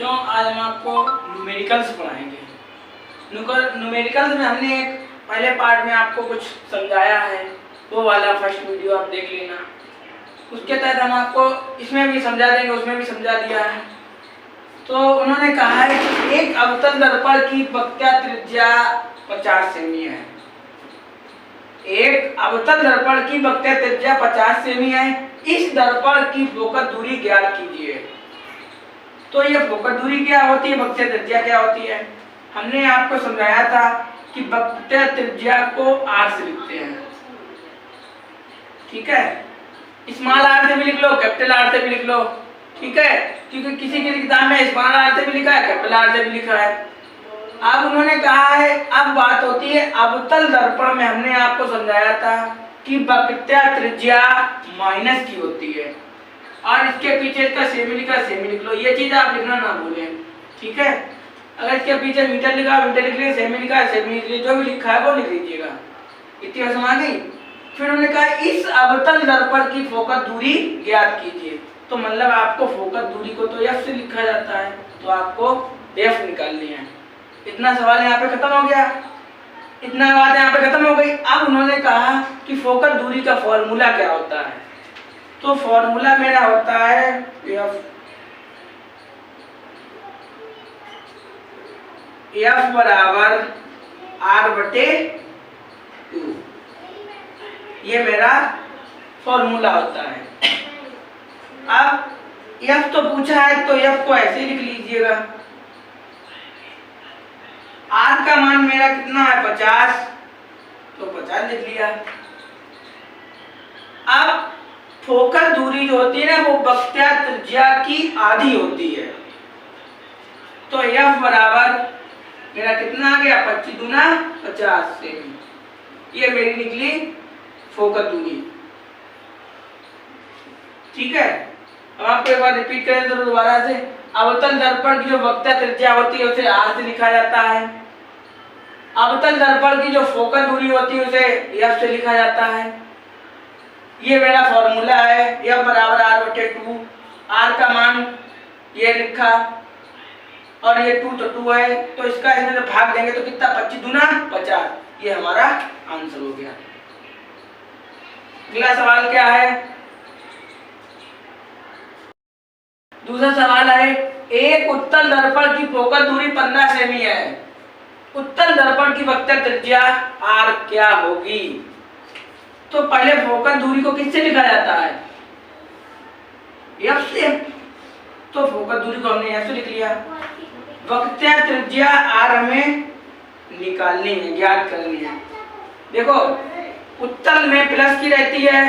बच्चों आज हम आपको न्यूमेरिकल्स पढ़ाएंगे। न्यूमेरिकल्स में हमने एक पहले पार्ट में आपको कुछ समझाया है, वो वाला फर्स्ट वीडियो आप देख लेना। उसके तहत हम आपको इसमें भी समझा देंगे, उसमें भी समझा दिया है। तो उन्होंने कहा है कि एक अवतल दर्पण की वक्रता त्रिज्या 50 सेमी है। एक अवतल दर्पण की वक्रता त्रिज्या 50 सेमी है। इस दर्पण की फोकस दूरी ज्ञात कीजिए। तो ये फोकस दूरी क्या होती है, वक्रता त्रिज्या क्या होती है? हमने आपको समझाया था कि वक्रता त्रिज्या को r से लिखते हैं, ठीक है। स्मॉल r से भी लिख लो, कैपिटल R से भी लिख लो, ठीक है, क्योंकि किसी की किताब में स्मॉल r से भी लिखा है, कैपिटल R से भी लिखा है। अब उन्होंने कहा है, अब बात होती है अवतल दर्पण में। हमने आपको समझाया था कि वक्रता त्रिज्या माइनस की होती है और इसके पीछे इसका सेमी लिखा, सेमी लिख लो। ये चीज आप लिखना ना भूलें, ठीक है। अगर इसके पीछे मीटर लिखा, मीटर लिख लीजिए, सेमी लिखा, सेमी लिख लीजिए, जो भी लिखा है वो लिख लीजिएगा। इतनी समझ आ गई। फिर उन्होंने कहा इस अवतल दर्पण की फोकस दूरी ज्ञात कीजिए। तो मतलब आपको फोकस दूरी को तो f से लिखा जाता है, तो आपको f निकालनी है। इतना सवाल यहाँ पे खत्म हो गया, इतना बात यहाँ पे खत्म हो गई। अब उन्होंने कहा कि फोकस दूरी का फॉर्मूला क्या होता है। तो फॉर्मूला मेरा होता है f बराबर r/2। ये मेरा फॉर्मूला होता है। अब f तो पूछा है तो f को ऐसे लिख लीजिएगा। r का मान मेरा कितना है, 50, तो 50 लिख लिया। अब फोकस दूरी जो होती है ना, वो वक्रता त्रिज्या की आधी होती है। तो f बराबर मेरा कितना आ गया, 25 दूना 50 सेमी। ये मेरी निकली फोकस दूरी, ठीक है। अब आपको एक बार रिपीट करें तो दोबारा से, अवतल दर्पण की जो वक्रता त्रिज्या होती है उसे r से लिखा जाता है। अवतल दर्पण की जो फोकस दूरी होती है उसे f से लिखा जाता है। ये मेरा फॉर्मूला है, f बराबर r/2। r का मान ये लिखा और ये 2 तो 2 है, तो इसका इसमें से भाग देंगे तो कितना, 25 दूना 50। ये हमारा आंसर हो गया। अगला सवाल क्या है, दूसरा सवाल है, एक उत्तल दर्पण की फोकस दूरी 15 सेमी है। उत्तल दर्पण की वक्रता त्रिज्या r क्या होगी? तो पहले फोकस दूरी को किससे लिखा जाता है, f से। तो फोकस दूरी को हमने f से लिख लिया। वक्रता त्रिज्या r हमें निकालनी है, ज्ञात करनी है। देखो, उत्तल में प्लस की रहती है,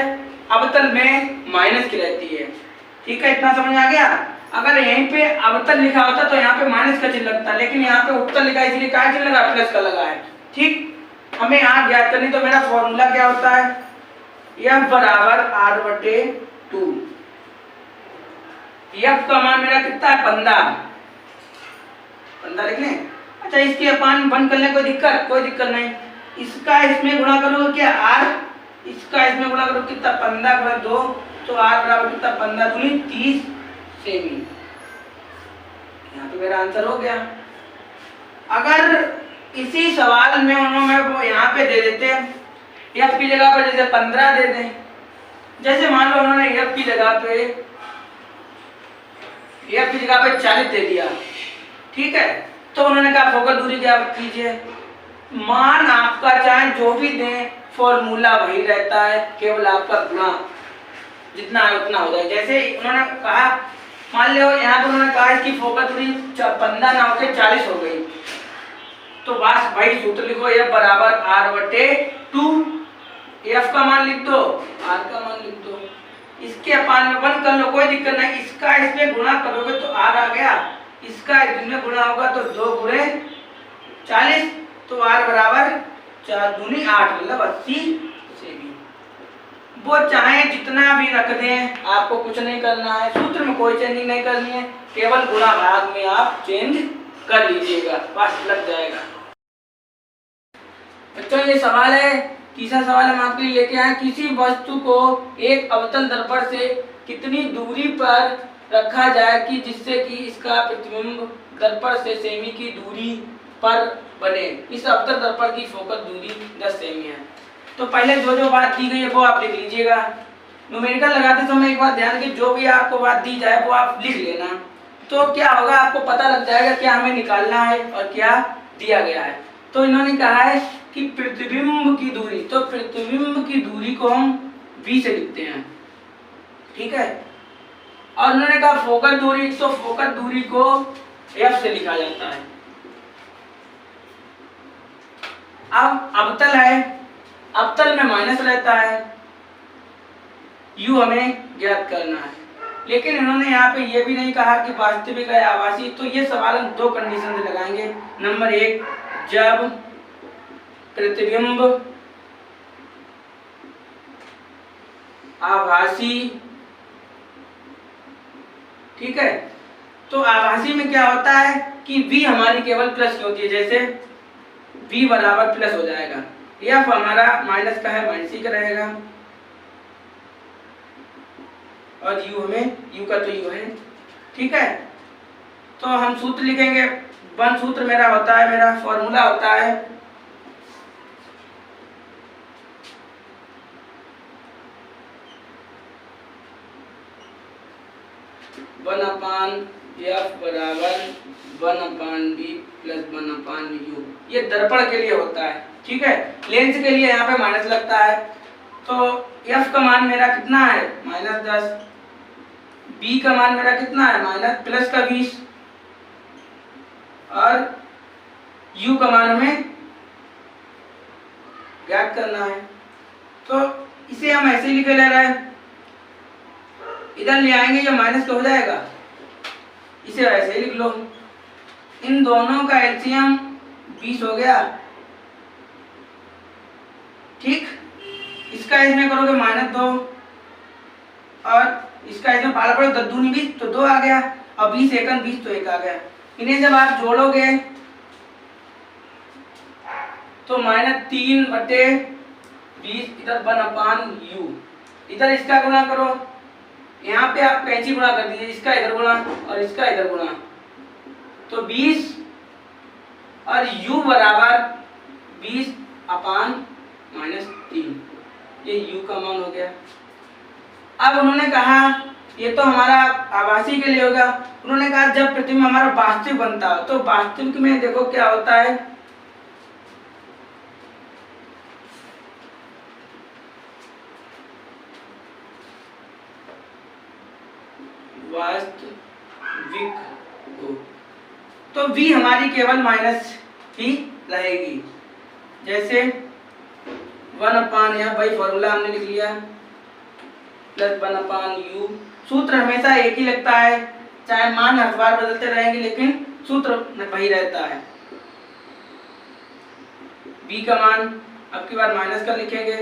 अवतल में माइनस की रहती है, ठीक है। इतना समझ आ गया। अगर यहीं पे अवतल लिखा होता तो यहाँ पे माइनस का चिन्ह लगता, लेकिन यहाँ पे उत्तल लिखा है इसलिए क्या चिन्ह लगा, प्लस का लगा है, ठीक। हमें यहाँ ज्ञात करनी, तो मेरा फॉर्मूला क्या होता है, f बराबर r/2। f का मान मेरा कितना है, 15 लिख लें। अच्छा, इसके अपान बंद कर लें, कोई दिक्कत नहीं। इसका इसमें गुणा करो क्या, r, इसका इसमें गुणा करो कितना, 15 गुणा 2, तो r बराबर कितना, 15 दूनी 30 सेमी। यहाँ पे मेरा आंसर हो गया। अगर इसी सवाल में उन्होंने वो यहाँ पे दे देते हैं, f की जगह पर जैसे 15 दे दें, जैसे मान लो उन्होंने f की जगह पे 40 दे दिया, ठीक है। तो उन्होंने कहा फोकस दूरी क्या कीजिए। मान आपका चाहे जो भी दें, फॉर्मूला वही रहता है, केवल आपका गुणा जितना है उतना हो जाए। जैसे उन्होंने कहा, मान लो यहाँ पर उन्होंने कहा इसकी फोकस दूरी 15 ना होकर 40 हो गई, तो बस वही सूत्र लिखो, f बराबर r/2। f का मान लिख दो, r का मान लिख दो, इसके अपान में 1 कर लो, कोई दिक्कत नहीं। इसका इसमें गुणा करोगे तो r आ गया, इसका इसमें गुणा होगा तो 2 गुणे 40, तो r बराबर 4 दूनी 8, मतलब 80 सेमी। वो चाहे जितना भी रख दें, आपको कुछ नहीं करना है, सूत्र में कोई चेंजिंग नहीं करनी है, केवल गुणा भाग में आप चेंज कर लीजिएगा, बस लग जाएगा। बच्चों, ये सवाल है, तीसरा सवाल हम आपके लिए लेके आए, किसी वस्तु को एक अवतल दर्पण से कितनी दूरी पर रखा जाए कि जिससे कि इसका प्रतिबिंब दर्पण से सेमी की दूरी पर बने। इस अवतल दर्पण की फोकस दूरी 10 सेमी है। तो पहले जो जो बात दी गई है वो आप लिख लीजिएगा। न्यूमेरिकल लगाते समय एक बात ध्यान कि जो भी आपको बात दी जाए वो आप लिख लेना, तो क्या होगा आपको पता लग जाएगा क्या हमें निकालना है और क्या दिया गया है। तो इन्होंने कहा है कि प्रतिबिंब की दूरी, तो प्रतिबिंब की दूरी को हम v से लिखते हैं, ठीक है। और उन्होंने कहा फोकस दूरी, तो फोकस दूरी को f से लिखा जाता है। अब अवतल है, अवतल में माइनस रहता है, u हमें ज्ञात करना है। लेकिन इन्होंने यहाँ पे ये भी नहीं कहा कि वास्तविक है आभासी, तो ये सवाल हम दो कंडीशन से लगाएंगे। नंबर 1, जब प्रतिबिंब आभासी, ठीक है। तो आभासी में क्या होता है कि v हमारी केवल प्लस की होती है, जैसे v बराबर प्लस हो जाएगा, f हमारा माइनस का है माइनस ही का रहेगा, और u हमें u का तो u है, ठीक है। तो हम सूत्र लिखेंगे। वन सूत्र मेरा होता है, मेरा फॉर्मूला होता है वन अपान एफ बराबर 1/b प्लस 1/u। ये दर्पण के लिए होता है, ठीक है। लेंस के लिए यहाँ पे माइनस लगता है। तो f का मान मेरा कितना है -10, b का मान मेरा कितना है माइनस प्लस का 20, और u का मान हमें ज्ञात करना है। तो इसे हम ऐसे ही लिखे ले रहे हैं, इधर ले आएंगे ये माइनस का हो जाएगा, इसे ऐसे ही लिख लो। इन दोनों का एलसीएम 20 हो गया, ठीक। इसका इसमें करोगे -2, और इसका इसमें पाला पड़ो 10 दूनी 20, तो 2 आ गया, और 20 एकम 20 तो 1 आ गया। इन्हें जब आप जोड़ोगे तो -3/20 इधर 1/u, इधर इसका गुणा करो, यहाँ पे आप कैंची गुणा कर दीजिए, इसका इधर गुणा और इसका इधर गुणा, तो 20, और u बराबर 20/-3, ये u का मान हो गया। अब उन्होंने कहा, ये तो हमारा आभासी के लिए होगा, उन्होंने कहा जब प्रतिबिंब हमारा वास्तविक बनता हो, तो वास्तविक में देखो क्या होता है, वास्तविक हो तो v हमारी केवल माइनस ही रहेगी, जैसे 1/, यहाँ भाई फॉर्मूला हमने लिख लिया, प्लस 1/u। सूत्र हमेशा एक ही लगता है, चाहे मान हर बार बदलते रहेंगे लेकिन सूत्र वही रहता है। b का मान अब की बार माइनस का लिखेंगे,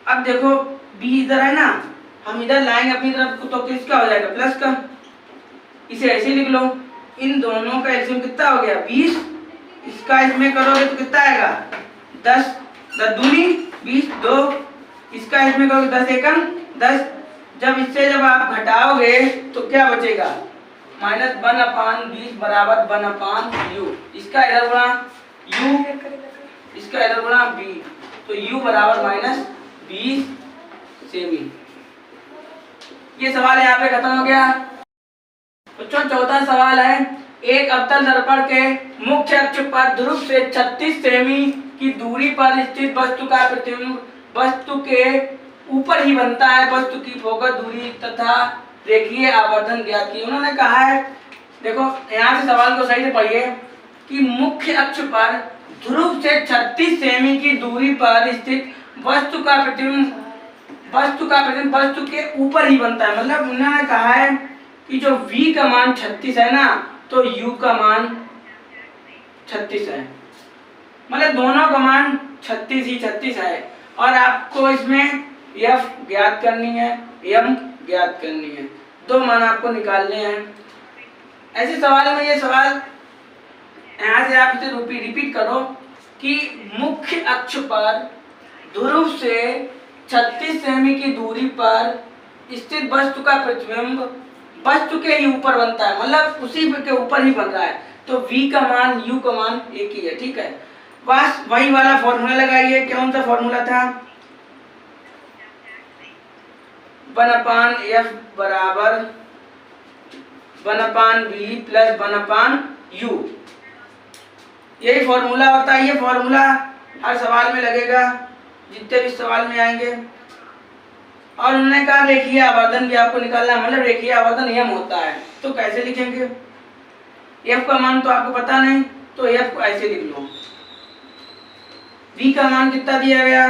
अब देखो b इधर है ना, हम इधर लाएंगे अपनी तरफ को, तो किसका हो जाएगा प्लस का, इसे ऐसे लिख लो। इन दोनों का एलसीएम कितना हो गया 20, इसका इसमें करोगे तो कितना आएगा 10, 10 दूनी 20, 2, इसका इसमें करोगे 10 एकम 10, जब इससे जब आप घटाओगे तो क्या बचेगा -1/20 बराबर 1/u, इसका इधर गुणा u, इसका इधर गुणा b, तो u बराबर -20 सेमी। ये सवाल यहाँ पे खत्म हो गया। बच्चों चौथा सवाल है, एक अवतल दर्पण के मुख्य अक्ष पर ध्रुव से 36 सेमी की दूरी पर स्थित वस्तु का प्रतिबिंब वस्तु के ऊपर ही बनता है, वस्तु की फोकस दूरी तथा रेखीय आवर्धन ज्ञात की। उन्होंने कहा है, देखो यहाँ से सवाल को सही से पढ़िए कि मुख्य अक्ष पर ध्रुव से 36 सेमी की दूरी पर स्थित वस्तु का प्रतिबिंब वस्तु के ऊपर ही बनता है। मतलब उन्होंने कहा है कि जो v का मान 36 है ना, तो u का मान 36 है, मतलब दोनों का मान 36 ही 36 है, और आपको इसमें f ज्ञात करनी है, m ज्ञात करनी है, दो मान आपको निकालने हैं। ऐसे सवाल में ये सवाल यहाँ से आप इसे रिपीट करो कि मुख्य अक्ष पर ध्रुव से 36 सेमी की दूरी पर स्थित वस्तु का प्रतिबिंब वस्तु के ही ऊपर बनता है, मतलब उसी के ऊपर ही बन रहा है, तो v का मान u का मान एक ही है। ठीक है, बस वही वाला फॉर्मूला लगाइए। कौन सा फॉर्मूला था? 1/f बराबर 1/v प्लस 1/u, यही फॉर्मूला होता है। ये फॉर्मूला हर सवाल में लगेगा, जितने भी सवाल में आएंगे। और उन्होंने कहा रेखीय आवर्धन भी आपको निकालना, मतलब रेखीय आवर्धन नियम होता है, तो कैसे लिखेंगे? f का मान तो आपको पता नहीं, तो f को ऐसे लिख लो। v का मान कितना दिया गया?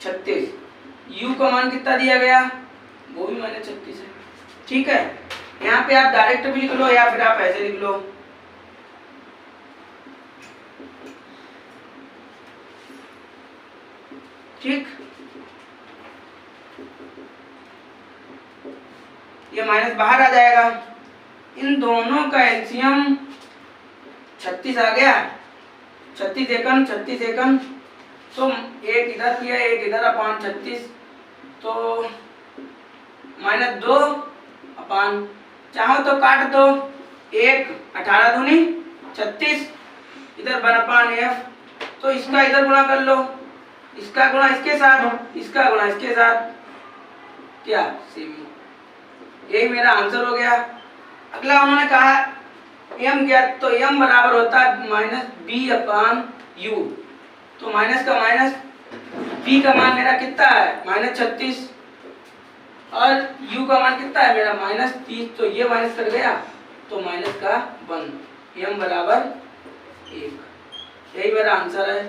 36। u का मान कितना दिया गया? वो भी मैंने 36 है। ठीक है, यहाँ पे आप डायरेक्ट भी लिख लो या फिर आप ऐसे लिख लो। ठीक, ये माइनस बाहर आ जाएगा। इन दोनों का एलसीएम 36 आ गया, 36 एकम 36 एकम, तो एक इधर किया एक इधर अपान 36, तो -2 अपान, चाहो तो काट दो, 1 18 दूनी 36, इधर 1/f, तो इसका इधर गुणा कर लो, इसका गुणा इसके साथ, इसका गुणा इसके साथ, क्या सेमी, यही मेरा आंसर हो गया। अगला उन्होंने कहा m क्या, तो m बराबर होता है -b/u, तो माइनस का माइनस, b का मान मेरा कितना है? -36, और u का मान कितना है मेरा? -30, तो ये माइनस कर गया, तो -1, m बराबर 1, यही मेरा आंसर है।